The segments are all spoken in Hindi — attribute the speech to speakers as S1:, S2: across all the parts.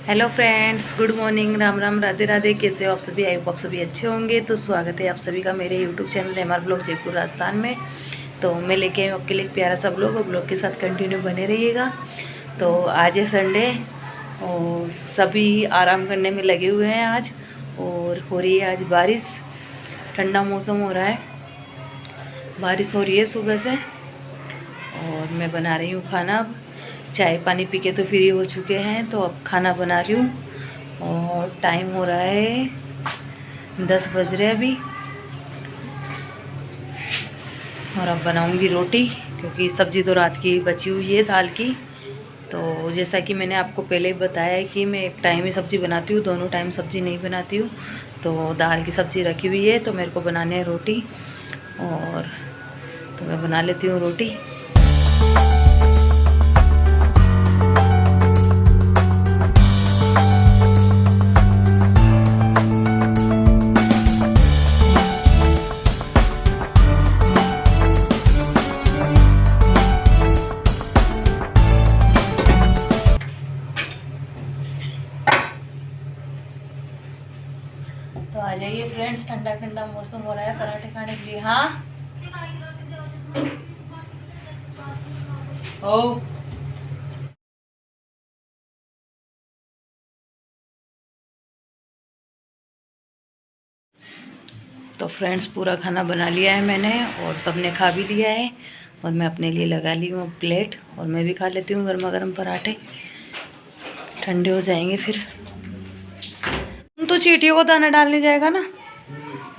S1: Hello friends, good morning, Ram Ram, Radhe Radhe. कैसे हो आप सभी? आई होप आप सभी अच्छे होंगे। तो स्वागत है आप सभी का मेरे YouTube channel MR blog Jaipur Rajasthan में। तो मैं लेके आई हूँ आपके लिए एक प्यारा सा ब्लॉग, और ब्लॉग के साथ कंटिन्यू बने रहिएगा। तो आज है संडे और सभी आराम करने में लगे हुए हैं आज। और हो रही है आज बारिश, ठंडा मौसम हो रहा है, बारिश हो रही है सुबह से। और मैं बना रही हूँ खाना। अब चाय पानी पी के तो फ्री हो चुके हैं, तो अब खाना बना रही हूँ। और टाइम हो रहा है 10 बज रहे अभी। और अब बनाऊँगी रोटी, क्योंकि सब्ज़ी तो रात की बची हुई है दाल की। तो जैसा कि मैंने आपको पहले बताया है कि मैं एक टाइम ही सब्ज़ी बनाती हूँ, दोनों टाइम सब्ज़ी नहीं बनाती हूँ। तो दाल की सब्ज़ी रखी हुई है, तो मेरे को बनाने है रोटी। और तो मैं बना लेती हूँ रोटी। तो आ जाइए फ्रेंड्स, ठंडा ठंडा मौसम हो रहा है पराठे खाने के लिए। हाँ ओ तो फ्रेंड्स, पूरा खाना बना लिया है मैंने, और सबने खा भी लिया है। और मैं अपने लिए लगा ली हूँ प्लेट, और मैं भी खा लेती हूँ गर्मा गर्म पराठे, ठंडे हो जाएंगे फिर। तो चींटियों को दाना डालने जाएगा ना,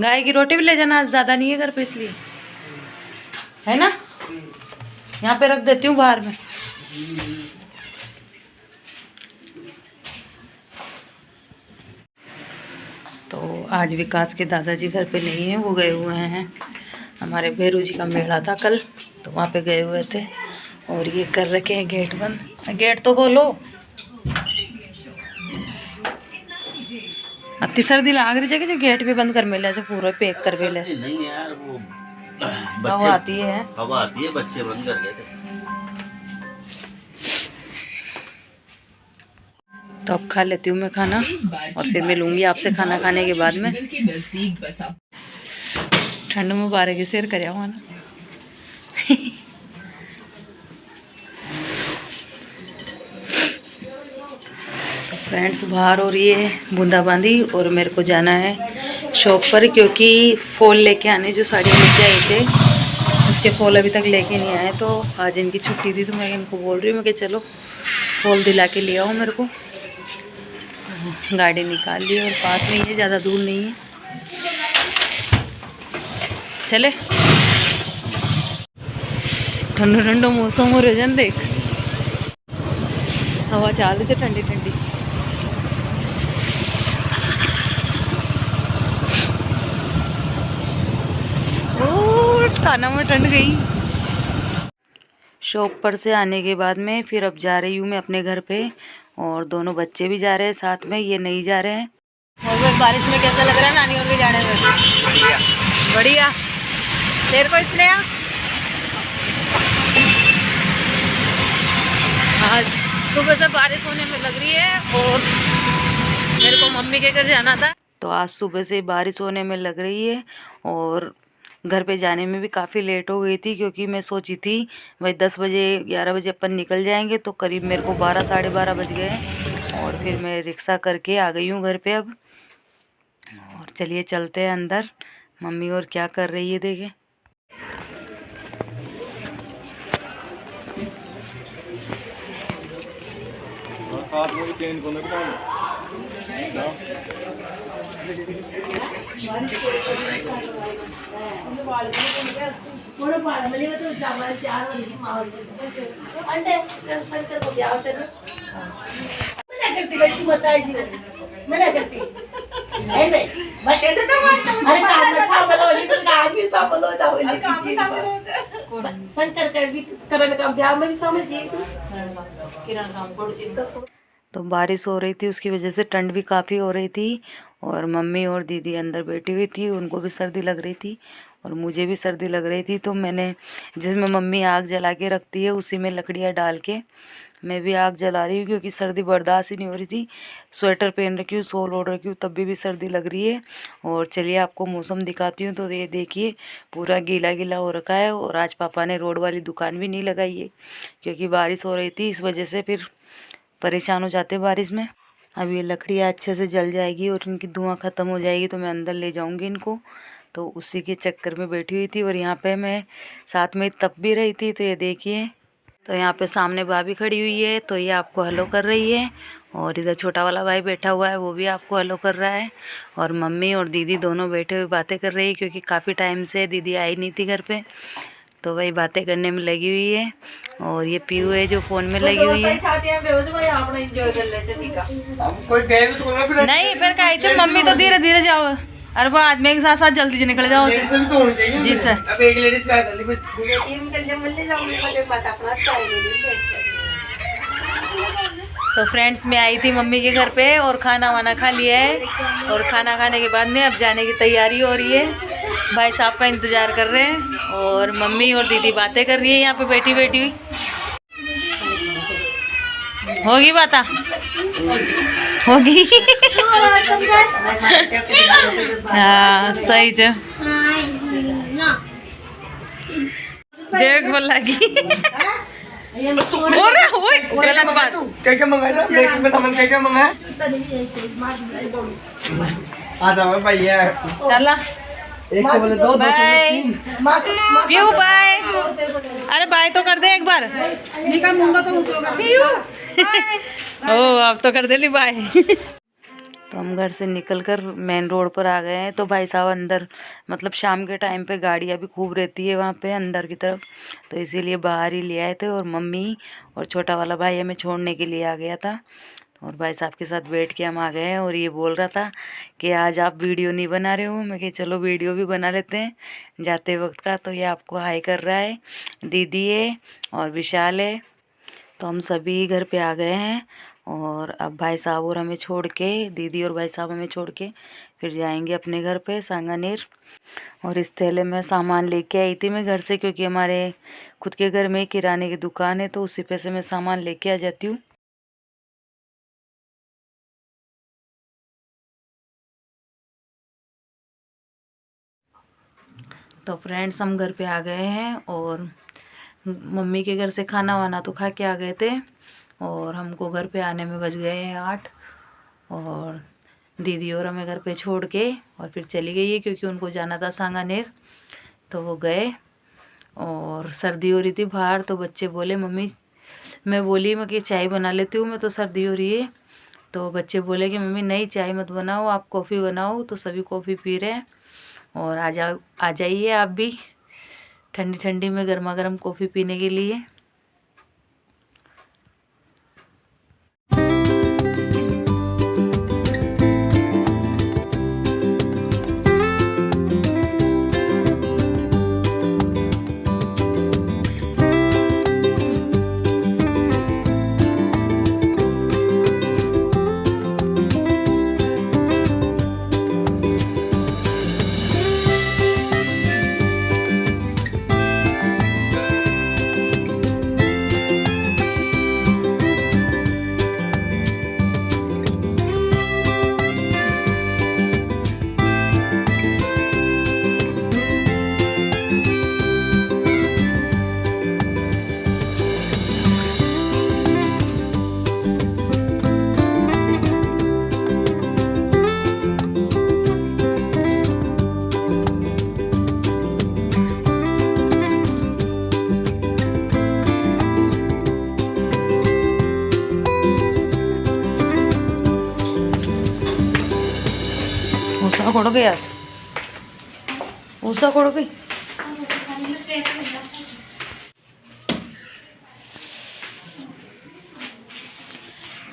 S1: गाय की रोटी भी ले जाना, आज ज़्यादा नहीं है घर पे, इसलिए है ना। यहाँ पे रख देती हूँ बाहर में। तो आज विकास के दादाजी घर पे नहीं है, वो गए हुए हैं। हमारे भैरू जी का मेला था कल, तो वहाँ पे गए हुए थे। और ये कर रखे हैं गेट बंद। गेट तो खोलो, अति सर्दी लाग रही है, जो गेट भी बंद कर मेला जो पूरा पैक कर मेला।
S2: नहीं यार, वो
S1: हवा आती है,
S2: हवा आती है, बच्चे बंद कर गए थे।
S1: तो अब खा लेती हूँ मैं खाना, और फिर मिलूंगी आपसे खाना खाने के बाद में। ठंड मुबारक शेर कर ना। फ्रेंड्स, बाहर हो रही है बूंदाबांदी, और मेरे को जाना है शॉप पर, क्योंकि फॉल लेके आने, जो साड़ियाँ लेके आए थे उसके फॉल अभी तक लेके नहीं आए। तो आज इनकी छुट्टी थी, तो मैं इनको बोल रही हूँ कि चलो फॉल दिला के ले आओ मेरे को। गाड़ी निकाल ली, और पास में ही है, ज़्यादा दूर नहीं है। चले, ठंडो ठंडो मौसम हो रहा है, देख हवा चल रही थी ठंडी ठंडी। खाना में ठंड गई। शॉप पर से आने के बाद में फिर अब जा रही हूँ मैं अपने घर पे, और दोनों बच्चे भी जा रहे हैं साथ में, ये नहीं जा रहे हैं। और वो बारिश में कैसा लग रहा है नानी और भी जाने में? बढ़िया बढ़िया। शेर को इसने आज सुबह से बारिश होने में लग रही है, और मेरे को मम्मी के घर जाना था, तो आज सुबह से बारिश होने में लग रही है। और घर पे जाने में भी काफ़ी लेट हो गई थी, क्योंकि मैं सोची थी भाई 10 बजे 11 बजे अपन निकल जाएंगे, तो करीब मेरे को 12 साढ़े 12 बज गए। और फिर मैं रिक्शा करके आ गई हूँ घर पे अब। और चलिए चलते हैं अंदर, मम्मी और क्या कर रही है देखें। शंकर का भी करण का ब्याह में भी समझिए किरण काम पड़। तो बारिश हो रही थी, उसकी वजह से ठंड भी काफ़ी हो रही थी। और मम्मी और दीदी अंदर बैठी हुई थी, उनको भी सर्दी लग रही थी, और मुझे भी सर्दी लग रही थी। तो मैंने, जिसमें मम्मी आग जला के रखती है, उसी में लकड़ियाँ डाल के मैं भी आग जला रही हूँ क्योंकि सर्दी बर्दाश्त ही नहीं हो रही थी। स्वेटर पहन रखी हूँ, शॉल ओढ़ रखी हूँ, तब भी सर्दी लग रही है। और चलिए आपको मौसम दिखाती हूँ। तो ये देखिए पूरा गीला गीला हो रखा है। और आज पापा ने रोड वाली दुकान भी नहीं लगाई है क्योंकि बारिश हो रही थी, इस वजह से फिर परेशान हो जाते बारिश में। अब ये लकड़ियाँ अच्छे से जल जाएगी और इनकी धुआं ख़त्म हो जाएगी तो मैं अंदर ले जाऊँगी इनको। तो उसी के चक्कर में बैठी हुई थी। और यहाँ पे मैं साथ में तप भी रही थी। तो ये देखिए, तो यहाँ पे सामने भाभी खड़ी हुई है, तो ये आपको हेलो कर रही है। और इधर छोटा वाला भाई बैठा हुआ है, वो भी आपको हेलो कर रहा है। और मम्मी और दीदी दोनों बैठे हुए बातें कर रही है क्योंकि काफ़ी टाइम से दीदी आई नहीं थी घर पे, तो वही बातें करने में लगी हुई है। और ये पीयू है जो फ़ोन में लगी हुई है। नहीं फिर कही मम्मी तो धीरे धीरे जाओ। अरे वो आदमी के साथ साथ जल्दी से निकल जाओ। जी सर। अब एक लेडीज तो फ्रेंड्स मैं आई थी मम्मी के घर पे और खाना वाना खा लिया है। और खाना खाने के बाद में अब जाने की तैयारी हो रही है। भाई साहब का इंतज़ार कर रहे हैं और मम्मी और दीदी बातें कर रही है यहाँ पे बैठी बैठी हुई। होगी बाता होगी। हाँ सही जो देख बोल लगी। गलत बात। क्या मंगाया था? प्लेट में सामान क्या मंगाया? आधा भैया चला एक से बोले दो बाय पीयू बाय। अरे बाय तो कर दे एक बार। ओ अब तो कर दे ली बाय। तो हम घर से निकलकर मेन रोड पर आ गए हैं। तो भाई साहब अंदर मतलब शाम के टाइम पे गाड़ियाँ भी खूब रहती है वहाँ पे अंदर की तरफ, तो इसीलिए बाहर ही ले आए थे। और मम्मी और छोटा वाला भाई हमें छोड़ने के लिए आ गया था। और भाई साहब के साथ बैठ के हम आ गए हैं। और ये बोल रहा था कि आज आप वीडियो नहीं बना रहे हो। मैं कि चलो वीडियो भी बना लेते हैं जाते वक्त का। तो ये आपको हाई कर रहा है, दीदी है और विशाल है। तो हम सभी घर पे आ गए हैं। और अब भाई साहब और हमें छोड़ के, दीदी और भाई साहब हमें छोड़ के फिर जाएंगे अपने घर पे सांगानेर। और इस थैले में सामान लेके आई थी मैं घर से क्योंकि हमारे खुद के घर में किराने की दुकान है, तो उसी पे से मैं सामान लेके आ जाती हूँ। तो फ्रेंड्स हम घर पे आ गए हैं और मम्मी के घर से खाना वाना तो खा के आ गए थे। और हमको घर पे आने में बज गए हैं 8। और दीदी और हमें घर पे छोड़ के और फिर चली गई है क्योंकि उनको जाना था सांगानेर, तो वो गए। और सर्दी हो रही थी बाहर, तो बच्चे बोले मम्मी, मैं बोली मैं कि चाय बना लेती हूँ, मैं तो सर्दी हो रही है। तो बच्चे बोले कि मम्मी नहीं चाय मत बनाओ, आप कॉफ़ी बनाओ। तो सभी कॉफ़ी पी रहे हैं। और आ जाइए आप भी ठंडी ठंडी में गर्मा गर्म कॉफ़ी पीने के लिए। ऊसा ಕೊಡೋಕೆ ಯಾರು ऊसा ಕೊಡೋಕೆ।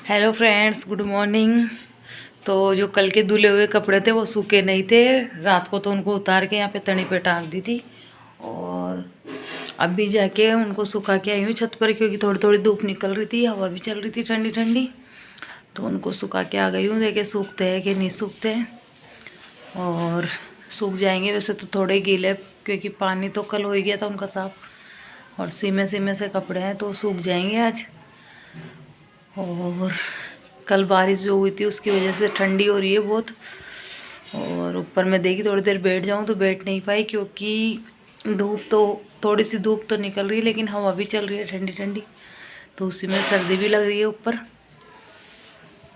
S1: Hello friends, good morning. तो जो कल के धुले हुए कपड़े थे वो सूखे नहीं थे रात को, तो उनको उतार के यहाँ पे तनी पे टांग दी थी। और अभी जाके उनको सुखा के आई हूँ छत पर क्योंकि थोड़ी थोड़ी धूप निकल रही थी, हवा भी चल रही थी ठंडी ठंडी। तो उनको सुखा के आ गई हूँ, देखे सूखते हैं कि नहीं सूखते हैं। और सूख जाएंगे, वैसे तो थोड़े गीले क्योंकि पानी तो कल हो ही गया था उनका साफ। और सीमे सीमे से कपड़े हैं तो सूख जाएंगे आज। और कल बारिश जो हुई थी उसकी वजह से ठंडी हो रही है बहुत। और ऊपर मैं देखी थोड़ी देर बैठ जाऊं तो बैठ नहीं पाई, क्योंकि धूप तो थोड़ी सी धूप तो निकल रही है लेकिन हवा भी चल रही है ठंडी ठंडी, तो उसी में सर्दी भी लग रही है ऊपर।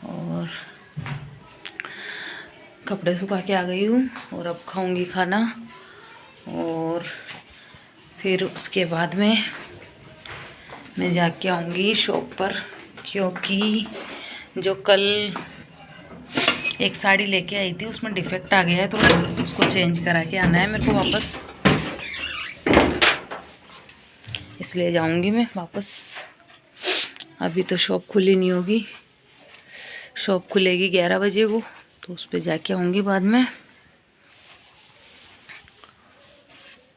S1: और कपड़े सुखा के आ गई हूँ और अब खाऊंगी खाना, और फिर उसके बाद में मैं जाके आऊँगी शॉप पर, क्योंकि जो कल एक साड़ी लेके आई थी उसमें डिफेक्ट आ गया है, तो उसको चेंज करा के आना है मेरे को वापस, इसलिए जाऊंगी मैं वापस। अभी तो शॉप खुली नहीं होगी, शॉप खुलेगी 11 बजे वो, तो उस पर जाके आऊँगी बाद में।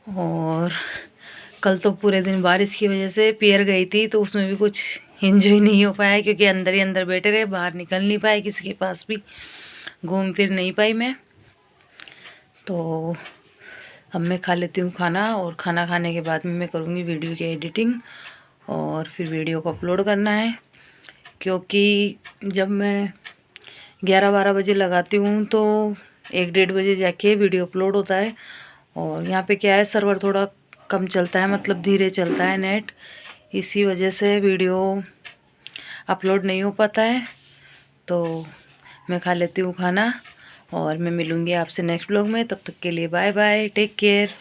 S1: और कल तो पूरे दिन बारिश की वजह से पियर गई थी, तो उसमें भी कुछ एंजॉय नहीं हो पाया, क्योंकि अंदर ही अंदर बैठे रहे, बाहर निकल नहीं पाए, किसी के पास भी घूम फिर नहीं पाई मैं। तो अब मैं खा लेती हूँ खाना, और खाना खाने के बाद में मैं करूँगी वीडियो की एडिटिंग, और फिर वीडियो को अपलोड करना है। क्योंकि जब मैं 11-12 बजे लगाती हूँ तो 1-1:30 बजे जाके वीडियो अपलोड होता है। और यहाँ पे क्या है, सर्वर थोड़ा कम चलता है, मतलब धीरे चलता है नेट, इसी वजह से वीडियो अपलोड नहीं हो पाता है। तो मैं खा लेती हूँ खाना, और मैं मिलूँगी आपसे नेक्स्ट व्लॉग में। तब तक के लिए बाय बाय, टेक केयर।